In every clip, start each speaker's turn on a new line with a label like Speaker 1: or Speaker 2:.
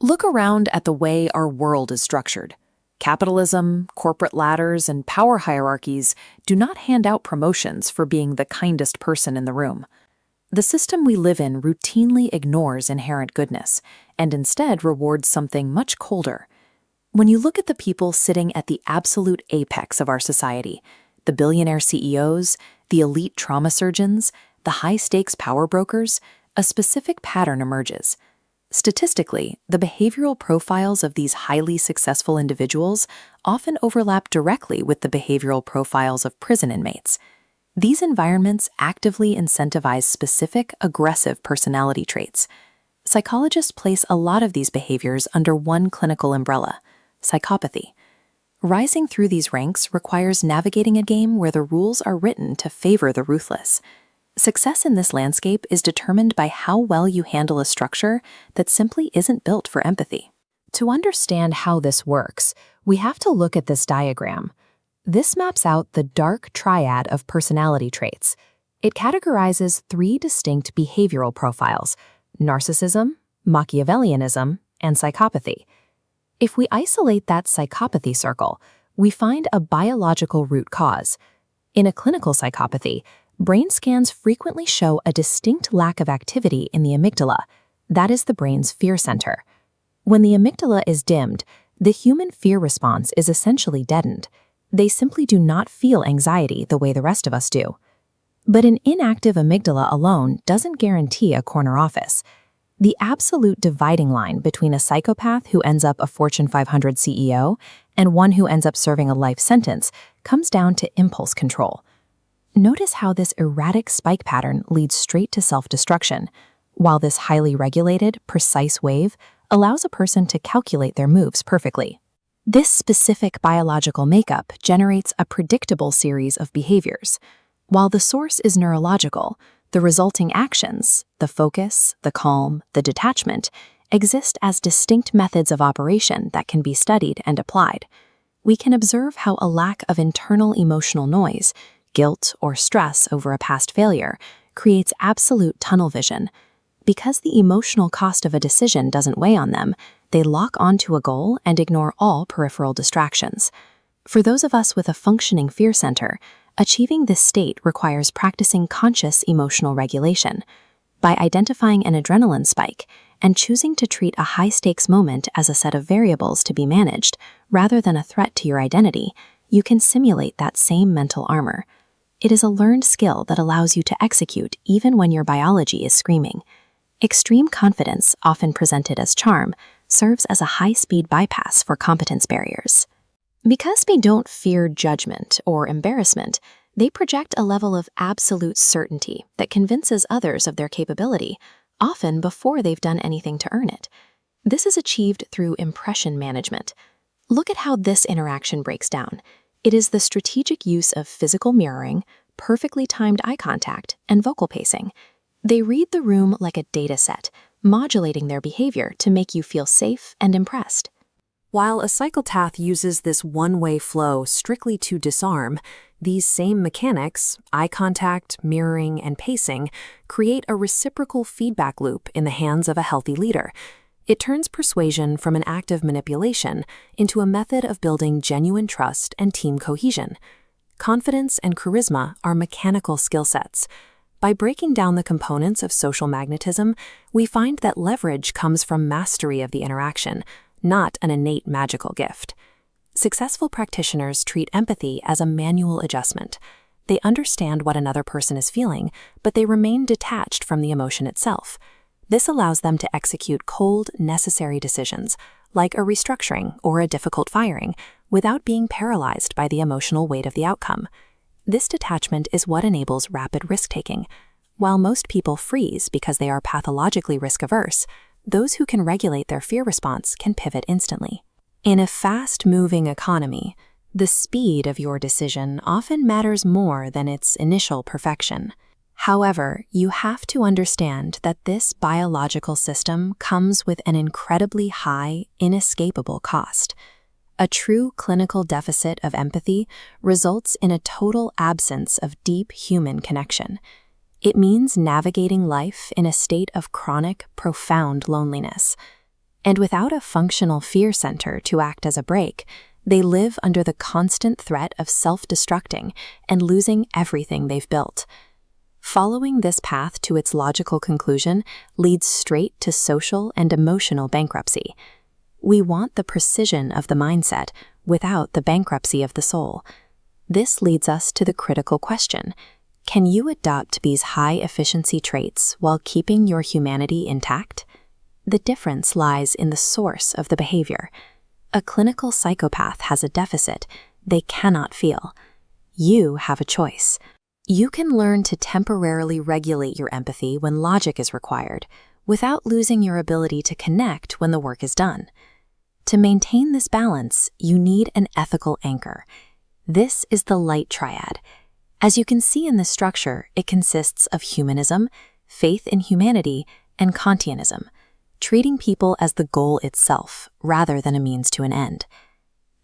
Speaker 1: Look around at the way our world is structured. Capitalism, corporate ladders, and power hierarchies do not hand out promotions for being the kindest person in the room. The system we live in routinely ignores inherent goodness and instead rewards something much colder. When you look at the people sitting at the absolute apex of our society, the billionaire CEOs, the elite trauma surgeons, the high-stakes power brokers, a specific pattern emerges. Statistically, the behavioral profiles of these highly successful individuals often overlap directly with the behavioral profiles of prison inmates. These environments actively incentivize specific, aggressive personality traits. Psychologists place a lot of these behaviors under one clinical umbrella: psychopathy. Rising through these ranks requires navigating a game where the rules are written to favor the ruthless. Success in this landscape is determined by how well you handle a structure that simply isn't built for empathy. To understand how this works, we have to look at this diagram. This maps out the dark triad of personality traits. It categorizes 3 distinct behavioral profiles: narcissism, Machiavellianism, and psychopathy. If we isolate that psychopathy circle, we find a biological root cause. In a clinical psychopathy, brain scans frequently show a distinct lack of activity in the amygdala. That is the brain's fear center. When the amygdala is dimmed, the human fear response is essentially deadened. They simply do not feel anxiety the way the rest of us do. But an inactive amygdala alone doesn't guarantee a corner office. The absolute dividing line between a psychopath who ends up a Fortune 500 CEO and one who ends up serving a life sentence comes down to impulse control. Notice how this erratic spike pattern leads straight to self-destruction, while this highly regulated, precise wave allows a person to calculate their moves perfectly. This specific biological makeup generates a predictable series of behaviors. While the source is neurological, the resulting actions, the focus, the calm, the detachment, exist as distinct methods of operation that can be studied and applied. We can observe how a lack of internal emotional noise, guilt, or stress over a past failure creates absolute tunnel vision. Because the emotional cost of a decision doesn't weigh on them, they lock onto a goal and ignore all peripheral distractions. For those of us with a functioning fear center, achieving this state requires practicing conscious emotional regulation. By identifying an adrenaline spike and choosing to treat a high-stakes moment as a set of variables to be managed, rather than a threat to your identity, you can simulate that same mental armor. It is a learned skill that allows you to execute even when your biology is screaming. Extreme confidence, often presented as charm, serves as a high-speed bypass for competence barriers. Because they don't fear judgment or embarrassment, they project a level of absolute certainty that convinces others of their capability, often before they've done anything to earn it. This is achieved through impression management. Look at how this interaction breaks down. It is the strategic use of physical mirroring, perfectly timed eye contact, and vocal pacing. They read the room like a data set, modulating their behavior to make you feel safe and impressed. While a psychopath uses this one-way flow strictly to disarm, these same mechanics, eye contact, mirroring, and pacing, create a reciprocal feedback loop in the hands of a healthy leader. It turns persuasion from an act of manipulation into a method of building genuine trust and team cohesion. Confidence and charisma are mechanical skill sets. By breaking down the components of social magnetism, we find that leverage comes from mastery of the interaction, not an innate magical gift. Successful practitioners treat empathy as a manual adjustment. They understand what another person is feeling, but they remain detached from the emotion itself. This allows them to execute cold, necessary decisions, like a restructuring or a difficult firing, without being paralyzed by the emotional weight of the outcome. This detachment is what enables rapid risk-taking. While most people freeze because they are pathologically risk-averse, those who can regulate their fear response can pivot instantly. In a fast-moving economy, the speed of your decision often matters more than its initial perfection. However, you have to understand that this biological system comes with an incredibly high, inescapable cost. A true clinical deficit of empathy results in a total absence of deep human connection. It means navigating life in a state of chronic, profound loneliness.
Speaker 2: And without a functional fear center to act as a brake, they live under the constant threat of self-destructing and losing everything they've built. Following this path to its logical conclusion leads straight to social and emotional bankruptcy. We want the precision of the mindset without the bankruptcy of the soul. This leads us to the critical question: can you adopt these high-efficiency traits while keeping your humanity intact? The difference lies in the source of the behavior. A clinical psychopath has a deficit they cannot feel. You have a choice. You can learn to temporarily regulate your empathy when logic is required, without losing your ability to connect when the work is done. To maintain this balance, you need an ethical anchor. This is the light triad. As you can see in this structure, it consists of humanism, faith in humanity, and Kantianism, treating people as the goal itself rather than a means to an end.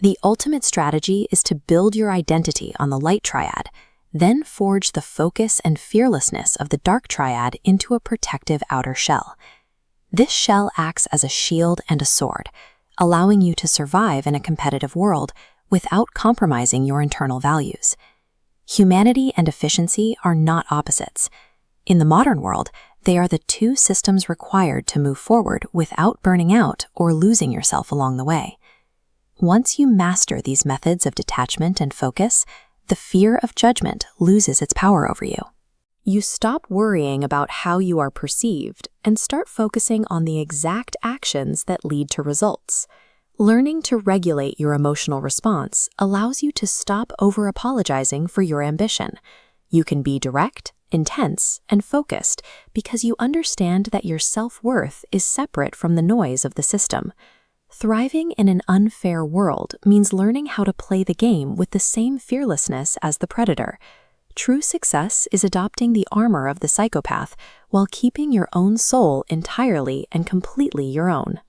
Speaker 2: The ultimate strategy is to build your identity on the light triad, then forge the focus and fearlessness of the dark triad into a protective outer shell. This shell acts as a shield and a sword, allowing you to survive in a competitive world without compromising your internal values. Humanity and efficiency are not opposites. In the modern world, they are the two systems required to move forward without burning out or losing yourself along the way. Once you master these methods of detachment and focus, the fear of judgment loses its power over you. You stop worrying about how you are perceived and start focusing on the exact actions that lead to results. Learning to regulate your emotional response allows you to stop over-apologizing for your ambition. You can be direct, intense, and focused because you understand that your self-worth is separate from the noise of the system. Thriving in an unfair world means learning how to play the game with the same fearlessness as the predator. True success is adopting the armor of the psychopath while keeping your own soul entirely and completely your own.